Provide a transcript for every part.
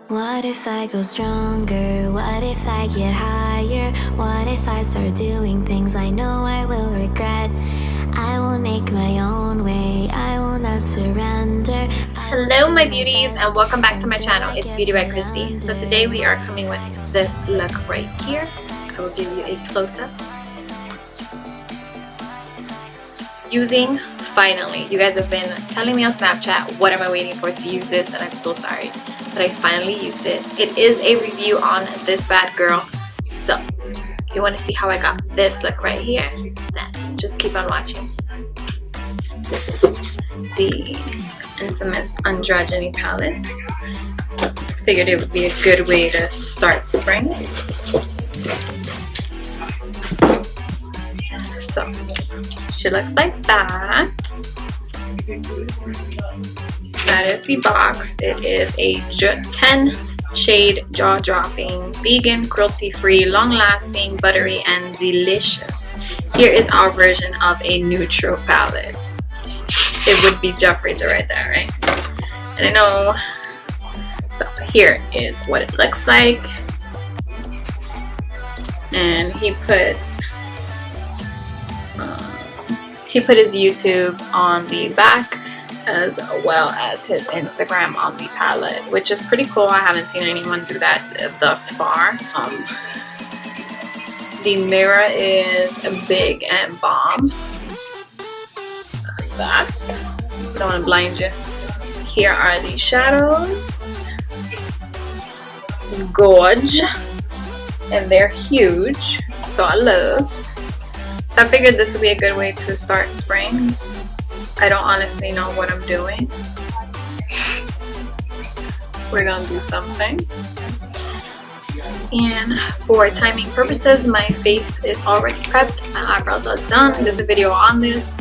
What if I go stronger? What if I get higher? What if I start doing things I know I will regret? I will make my own way, I will not surrender. Hello my beauties and welcome back to my channel. It's Beauty by Christy. So today we are coming with this look right here. I will give you a close-up. Using, finally, you guys have been telling me on Snapchat what am I waiting for to use this, and I'm so sorry, but I finally used it. It is a review on this bad girl. So if you want to see how I got this look right here, then just keep on watching. The infamous Androgyny palette. Figured it would be a good way to start spring. So she looks like that. That is the box. It is a 10 shade jaw-dropping, vegan, cruelty-free, long-lasting, buttery, and delicious. Here is our version of a neutral palette. It would be Jeffree to right there, right? And I know. So here is what it looks like. And he put his YouTube on the back as well as his Instagram on the palette, which is pretty cool. I haven't seen anyone do that thus far. The mirror is big and bomb. That. Don't want to blind you. Here are the shadows. Gorge. And they're huge. So I love. So I figured this would be a good way to start spring. I don't honestly know what I'm doing. We're gonna do something. And for timing purposes, my face is already prepped. My eyebrows are done. There's a video on this.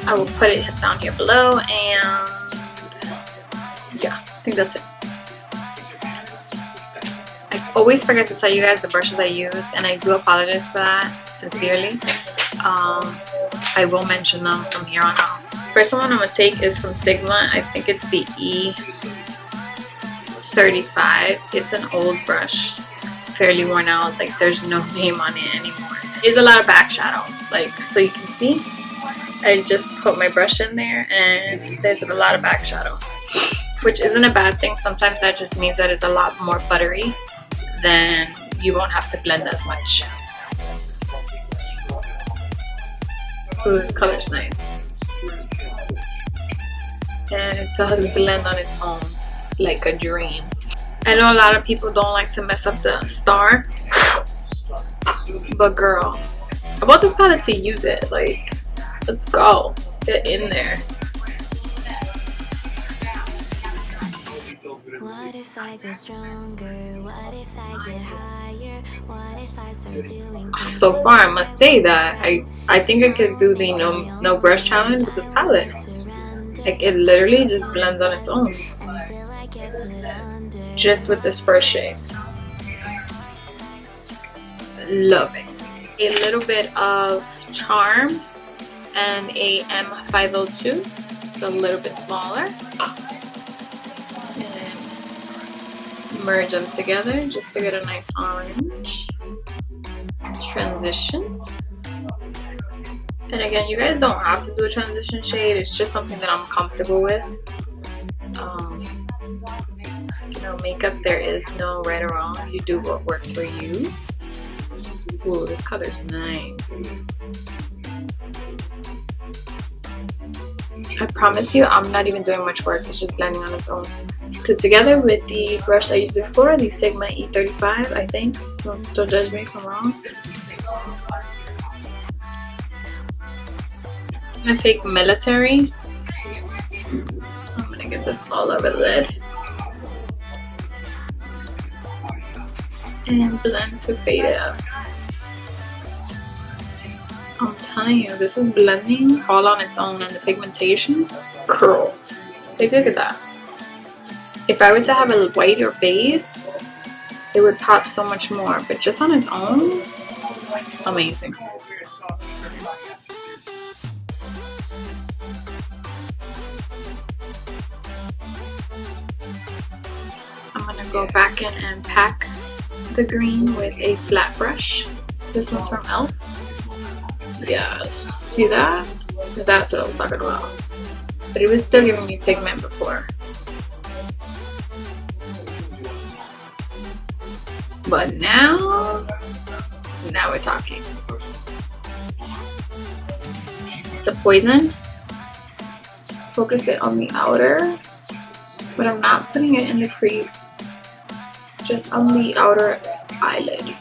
I will put it down here below. And yeah, I think that's it. I always forget to tell you guys the brushes I use, and I do apologize for that, sincerely. I will mention them from here on out. First one I'm going to take is from Sigma. I think it's the E35. It's an old brush, fairly worn out, like there's no name on it anymore. There's a lot of back shadow, like so you can see. I just put my brush in there and there's a lot of back shadow, which isn't a bad thing. Sometimes that just means that it's a lot more buttery, then you won't have to blend as much. Ooh, this color's nice. And it does blend on its own like a dream. I know a lot of people don't like to mess up the star, but girl, I bought this palette to use it. Like, let's go. Get in there. What if I go stronger? What if I get higher? What if I start doing So far, I must say that I think I could do the no brush challenge with this palette. Like, it literally just blends on its own. Just with this first shade. Love it. A little bit of Charm and a M502. It's a little bit smaller. And merge them together just to get a nice orange transition. And again, you guys don't have to do a transition shade. It's just something that I'm comfortable with. You know, makeup, there is no right or wrong. You do what works for you. Ooh, this color's nice. I promise you, I'm not even doing much work. It's just blending on its own. So together with the brush I used before, the Sigma E35, I think. Don't judge me if I'm wrong. I'm gonna take Military. I'm gonna get this all over the lid. And blend to fade it out. I'm telling you, this is blending all on its own, and the pigmentation, curl. Take a look at that. If I were to have a whiter base, it would pop so much more, but just on its own, amazing. I'm gonna go back in and pack the green with a flat brush. This one's from e.l.f. Yes, see that? That's what I was talking about. But it was still giving me pigment before. But now we're talking. It's a Poison. Focus it on the outer, but I'm not putting it in the crease. Just on the outer eyelid.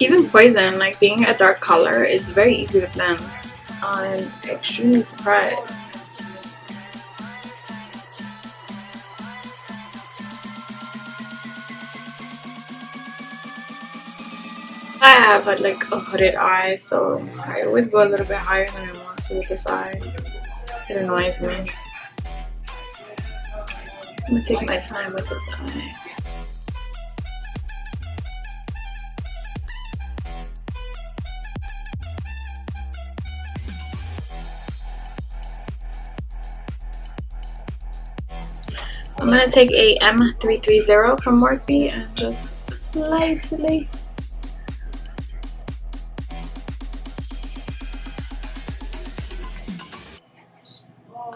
Even Poison, like being a dark color, is very easy to blend. I'm extremely surprised. I have like a hooded eye, so I always go a little bit higher than I want to with this eye. It annoys me. I'm gonna take my time with this eye. I'm gonna take a M330 from Morphe and just slightly.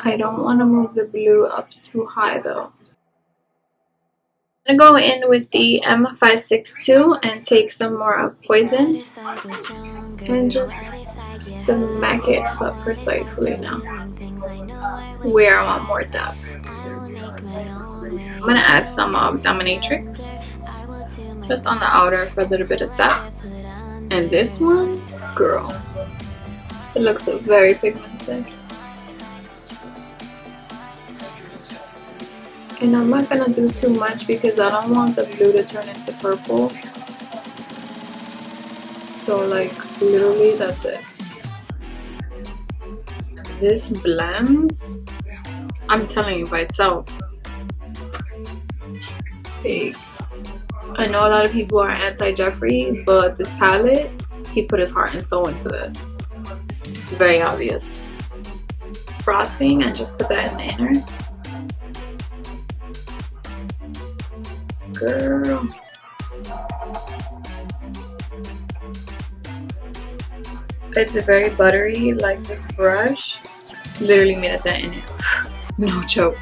I don't want to move the blue up too high though. I'm gonna go in with the M562 and take some more of Poison and just smack it up precisely now where I want more depth. I'm gonna add some of Dominatrix just on the outer for a little bit of depth. And this one, girl, it looks very pigmented. And I'm not gonna do too much because I don't want the blue to turn into purple. So like literally that's it. This blends, I'm telling you, by itself. Like, I know a lot of people are anti-Jeffree, but this palette, he put his heart and soul into this. It's very obvious. Frosting and just put that in the inner. Girl. It's very buttery, like this brush literally made a dent in it. No joke.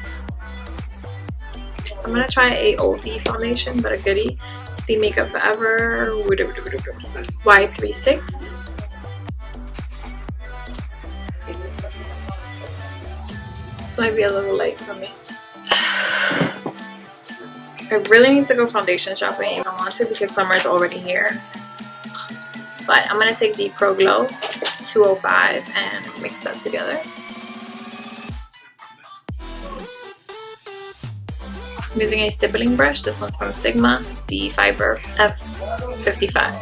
I'm gonna try a oldie foundation, but a goodie. It's the Makeup Forever Y36. This might be a little light for me. I really need to go foundation shopping if I want to because summer is already here. But I'm gonna take the Pro Glow 205 and mix that together. I'm using a stippling brush. This one's from Sigma, the Fiber F55.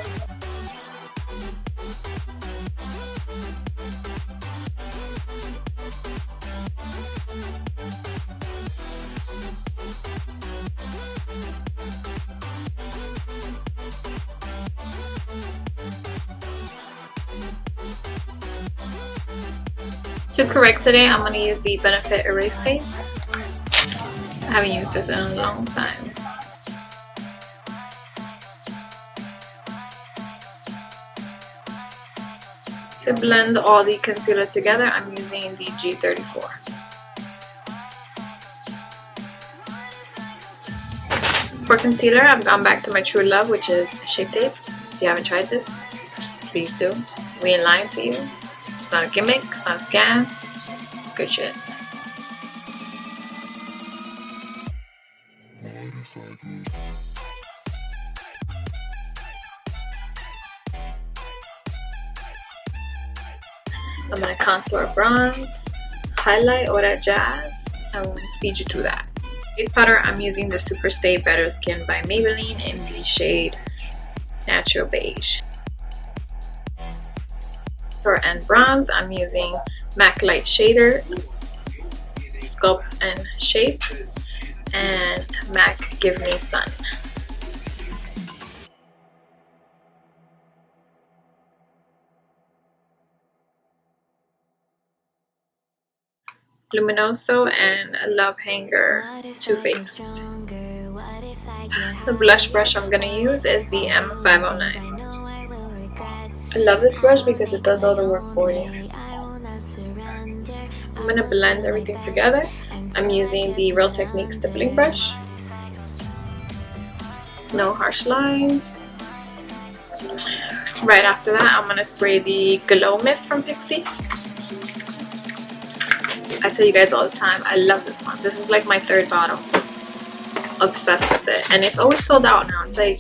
To correct today, I'm going to use the Benefit Erase Paste. I haven't used this in a long time. To blend all the concealer together, I'm using the G34. For concealer, I've gone back to my true love, which is Shape Tape. If you haven't tried this, please do. We ain't lying to you. It's not a gimmick, it's not a scam, it's good shit. I'm gonna contour, bronze, highlight, all that jazz, and speed you through that. Base powder, I'm using the Super Stay Better Skin by Maybelline in the shade Natural Beige. And bronze, I'm using MAC Light Shader, Sculpt and Shape, and MAC Give Me Sun. Luminoso and Love Hanger What if Too I get Faced. stronger? What if I get The blush brush I'm gonna use is the I M509. know I will regret. I love this brush because it does all the work for you. I will not surrender. I'm gonna blend everything together. I'm using the Real Techniques stippling brush. No harsh lines. Right after that, I'm gonna spray the Glow Mist from Pixi. I tell you guys all the time, I love this one. This is like my third bottle. Obsessed with it. And it's always sold out now. It's like,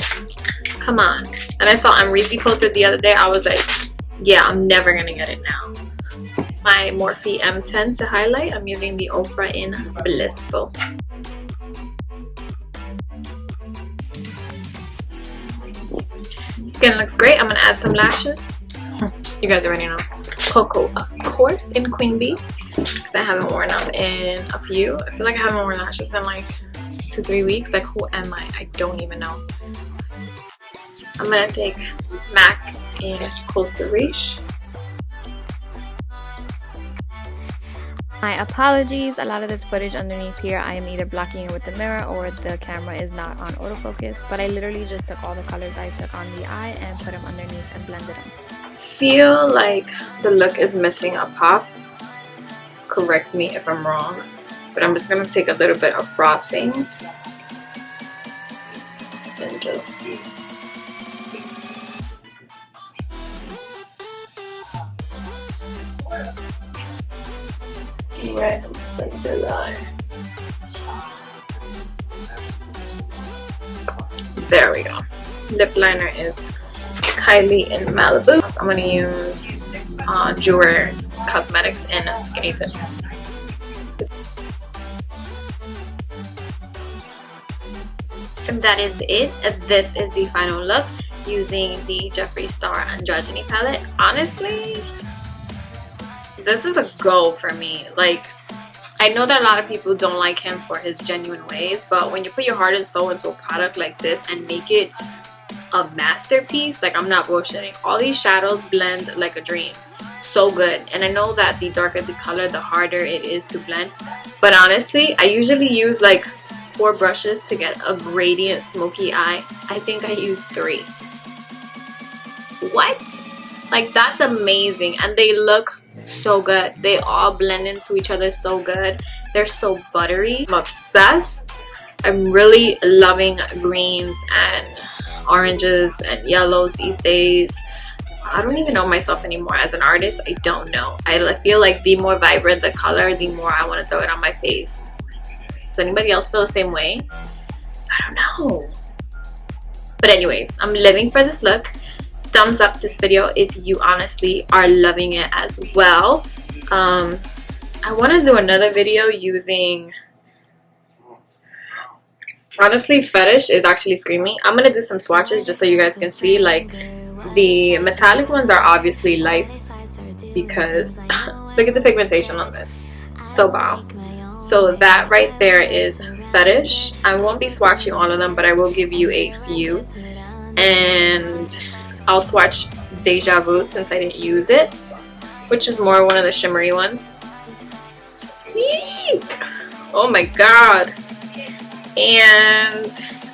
come on. And I saw Amrezy posted the other day. I was like, yeah, I'm never gonna get it now. My Morphe M10 to highlight. I'm using the Ofra in Blissful. Skin looks great. I'm gonna add some lashes. You guys already know. Coco, of course, in Queen Bee, because I haven't worn them in a few. I feel like I haven't worn lashes in like 2-3 weeks. Like, who am I don't even know. I'm gonna take MAC in Costa Riche. My apologies, a lot of this footage underneath here I am either blocking it with the mirror or the camera is not on autofocus, but I literally just took all the colors I took on the eye and put them underneath and blended them. Feel like the look is missing a pop. Correct me if I'm wrong, but I'm just gonna take a little bit of frosting and just right in the center line. There we go. Lip liner is Kylie in Malibu. So I'm gonna use Jewelers Cosmetics in Skinny Tip. And that is it. This is the final look using the Jeffree Star Androgyny palette. Honestly, this is a go for me. Like, I know that a lot of people don't like him for his genuine ways, but when you put your heart and soul into a product like this and make it a masterpiece, like, I'm not bullshitting. All these shadows blend like a dream. So good. And I know that the darker the color, the harder it is to blend. But honestly, I usually use like 4 brushes to get a gradient smoky eye. I think I used 3. What? Like, that's amazing. And they look so good. They all blend into each other so good. They're so buttery. I'm obsessed. I'm really loving greens and oranges and yellows these days. I don't even know myself anymore as an artist. I don't know. I feel like the more vibrant the color, the more I want to throw it on my face. Does anybody else feel the same way? I don't know. But anyways, I'm living for this look. Thumbs up this video if you honestly are loving it as well. I want to do another video using, honestly, Fetish is actually screaming. I'm going to do some swatches just so you guys can see. Like, the metallic ones are obviously Life because look at the pigmentation on this. So bomb. So that right there is Fetish. I won't be swatching all of them, but I will give you a few. And I'll swatch Deja Vu since I didn't use it, which is more one of the shimmery ones. Yee! Oh my god. And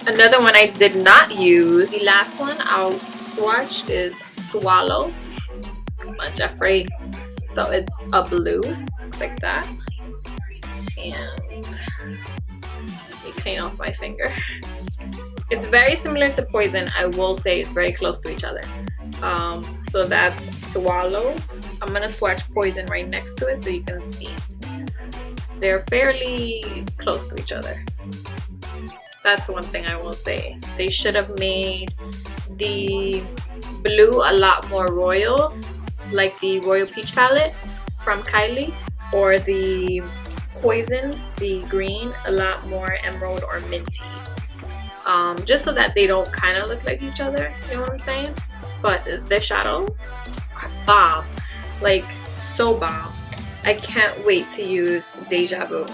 another one I did not use, the last one I'll swatch is Swallow by Jeffree. So it's a blue, looks like that. And let me clean off my finger. It's very similar to Poison. I will say it's very close to each other. So that's Swallow. I'm gonna swatch Poison right next to it so you can see. They're fairly close to each other. That's one thing I will say. They should have made the blue a lot more royal, like the Royal Peach palette from Kylie, or the Poison, the green, a lot more emerald or minty. Just so that they don't kind of look like each other, you know what I'm saying? But the shadows are bomb, like so bomb. I can't wait to use Deja Vu,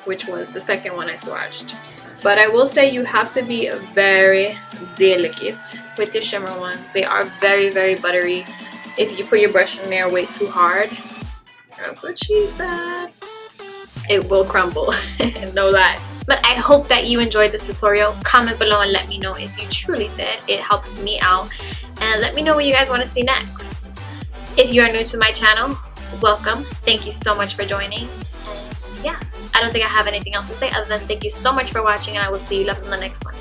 which was the second one I swatched. But I will say you have to be very delicate with the shimmer ones. They are very, very buttery. If you put your brush in there way too hard, that's what she said. it will crumble. Know that. But I hope that you enjoyed this tutorial. Comment below and let me know if you truly did. It helps me out. And let me know what you guys want to see next. If you are new to my channel, welcome. Thank you so much for joining. And yeah, I don't think I have anything else to say other than thank you so much for watching, and I will see you loves in the next one.